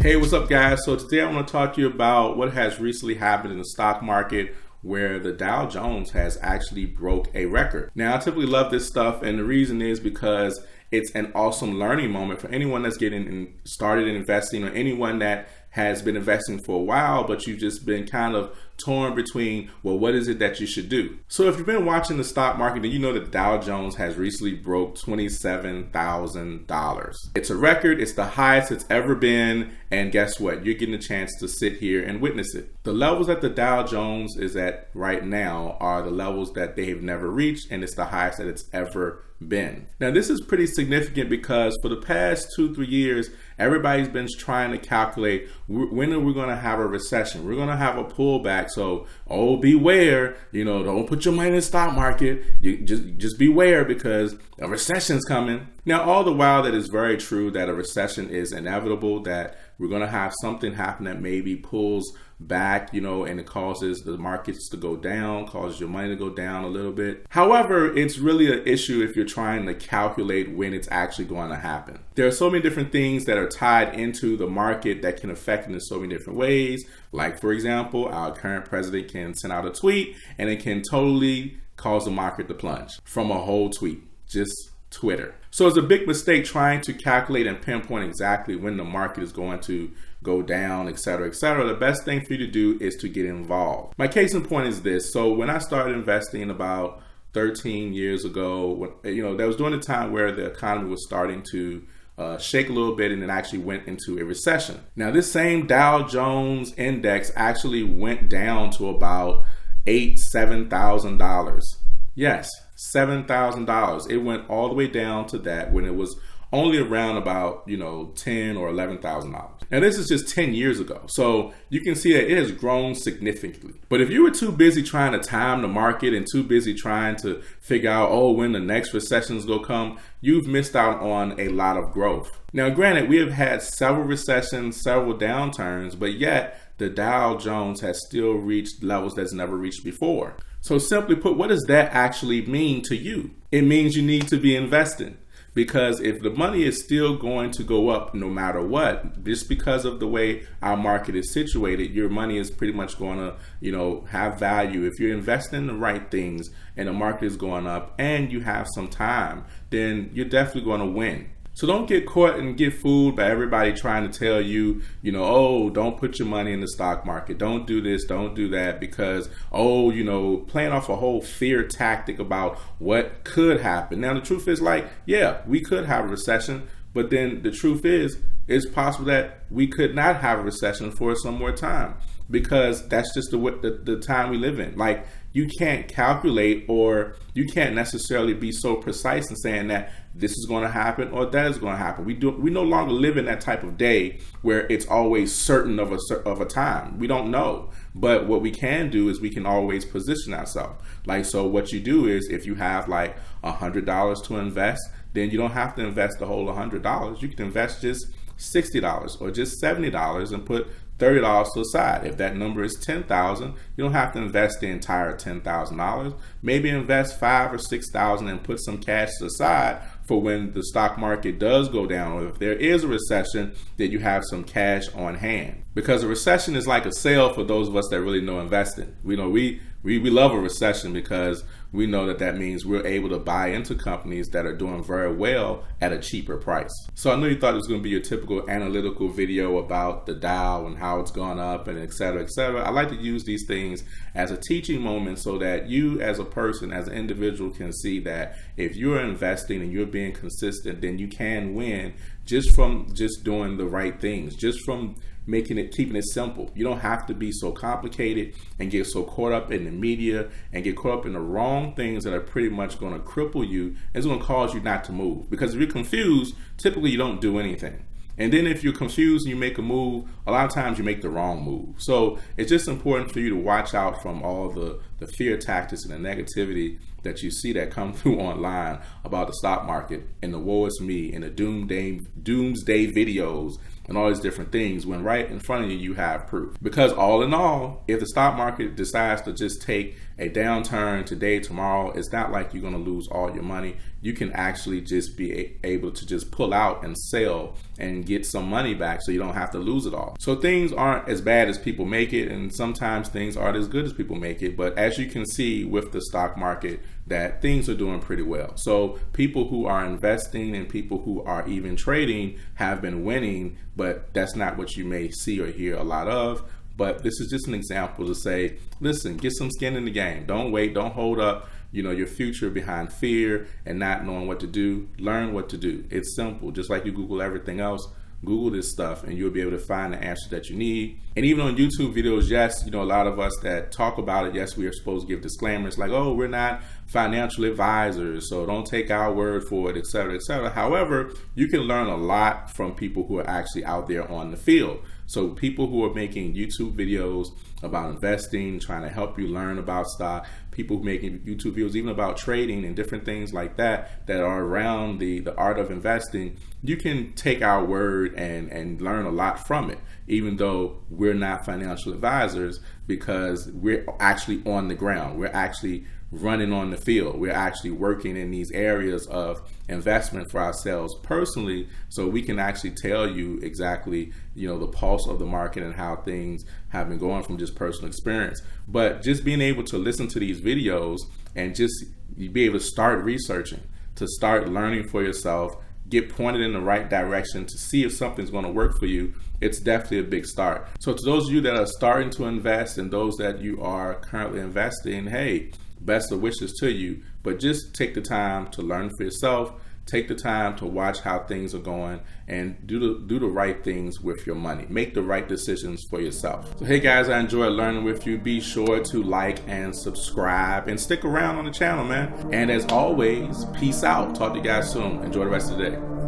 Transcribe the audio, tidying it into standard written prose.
Hey, what's up, guys? So today I want to talk to you about what has recently happened in the stock market where the Dow Jones has actually broke a record. Now, I typically love this stuff, and the reason is because it's an awesome learning moment for anyone that's getting started in investing, or anyone that has been investing for a while, but you've just been kind of torn between, well, what is it that you should do? So if you've been watching the stock market, then you know that Dow Jones has recently broke $27,000. It's a record. It's the highest it's ever been. And guess what? You're getting a chance to sit here and witness it. The levels that the Dow Jones is at right now are the levels that they have never reached, and it's the highest that it's ever been. Now, this is pretty significant because for the past 2-3 years, everybody's been trying to calculate when are we going to have a recession? We're going to have a pullback. So, beware, don't put your money in the stock market. You just beware because a recession's coming. Now, all the while that is very true that a recession is inevitable, that we're going to have something happen that maybe pulls back, and it causes the markets to go down, causes your money to go down a little bit. However, it's really an issue if you're trying to calculate when it's actually going to happen. There are so many different things that are tied into the market that can affect it in so many different ways. Like, for example, our current president can send out a tweet and it can totally cause the market to plunge from a whole tweet, just Twitter. So it's a big mistake trying to calculate and pinpoint exactly when the market is going to go down, etc., etc. The best thing for you to do is to get involved. My case in point is this. So when I started investing about 13 years ago, that was during the time where the economy was starting to shake a little bit, and it actually went into a recession. Now, this same Dow Jones index actually went down to about $7,000. Yes, $7,000. It went all the way down to that when it was only around about, $10,000 or $11,000. Now, this is just 10 years ago. So you can see that it has grown significantly. But if you were too busy trying to time the market and too busy trying to figure out, when the next recession is going to come, you've missed out on a lot of growth. Now, granted, we have had several recessions, several downturns, but yet the Dow Jones has still reached levels that's never reached before. So simply put, what does that actually mean to you? It means you need to be investing. Because if the money is still going to go up no matter what, just because of the way our market is situated, your money is pretty much going to, have value. If you're investing in the right things and the market is going up and you have some time, then you're definitely going to win. So don't get caught and get fooled by everybody trying to tell you, don't put your money in the stock market. Don't do this, don't do that, because, playing off a whole fear tactic about what could happen. Now, the truth is we could have a recession, but then the truth is, it's possible that we could not have a recession for some more time, because that's just the time we live in. You can't calculate, or you can't necessarily be so precise in saying that this is going to happen or that is going to happen. We no longer live in that type of day where it's always certain of a time. We don't know. But what we can do is we can always position ourselves. So what you do is, if you have $100 to invest, then you don't have to invest the whole $100. You can invest just $60 or just $70 and put $30 to the side. If that number is $10,000, you don't have to invest the entire $10,000. Maybe invest $5,000 or $6,000 and put some cash to the side for when the stock market does go down, or if there is a recession, that you have some cash on hand. Because a recession is like a sale for those of us that really know investing. We love a recession because we know that means we're able to buy into companies that are doing very well at a cheaper price. So I know you thought it was going to be your typical analytical video about the Dow and how it's gone up and et cetera, et cetera. I like to use these things as a teaching moment so that you as a person, as an individual, can see that if you're investing and you're being consistent, then you can win just from doing the right things, just from keeping it simple. You don't have to be so complicated and get so caught up in the media and get caught up in the wrong things that are pretty much going to cripple you. It's going to cause you not to move, because if you're confused, typically you don't do anything. And then if you're confused and you make a move, a lot of times you make the wrong move. So it's just important for you to watch out from all the fear tactics and the negativity that you see that come through online about the stock market and the woe is me and the doomsday videos and all these different things, when right in front of you, you have proof. Because all in all, if the stock market decides to just take a downturn today, tomorrow, it's not like you're going to lose all your money. You can actually just be able to just pull out and sell and get some money back so you don't have to lose it all. So things aren't as bad as people make it, and sometimes things aren't as good as people make it. But as you can see with the stock market, that things are doing pretty well. So people who are investing and people who are even trading have been winning, but that's not what you may see or hear a lot of. But this is just an example to say, listen, get some skin in the game. Don't wait, don't hold up, your future behind fear and not knowing what to do. Learn what to do. It's simple. Just like you Google everything else, Google this stuff and you'll be able to find the answer that you need. And even on YouTube videos, yes, a lot of us that talk about it, yes, we are supposed to give disclaimers like, oh, we're not financial advisors, so don't take our word for it, et cetera, et cetera. However, you can learn a lot from people who are actually out there on the field. So people who are making YouTube videos about investing, trying to help you learn about stock, people who making YouTube videos even about trading and different things like that are around the art of investing, you can take our word and learn a lot from it, even though we're not financial advisors, because we're actually on the ground. We're actually running on the field. We're actually working in these areas of investment for ourselves personally, so we can actually tell you exactly, the pulse of the market and how things have been going from just personal experience. But just being able to listen to these videos and just be able to start researching, to start learning for yourself, get pointed in the right direction to see if something's going to work for you, it's definitely a big start. So to those of you that are starting to invest and those that you are currently investing, hey, best of wishes to you, but just take the time to learn for yourself. Take the time to watch how things are going and do the right things with your money. Make the right decisions for yourself. So hey guys, I enjoyed learning with you. Be sure to like and subscribe and stick around on the channel, man. And as always, peace out. Talk to you guys soon. Enjoy the rest of the day.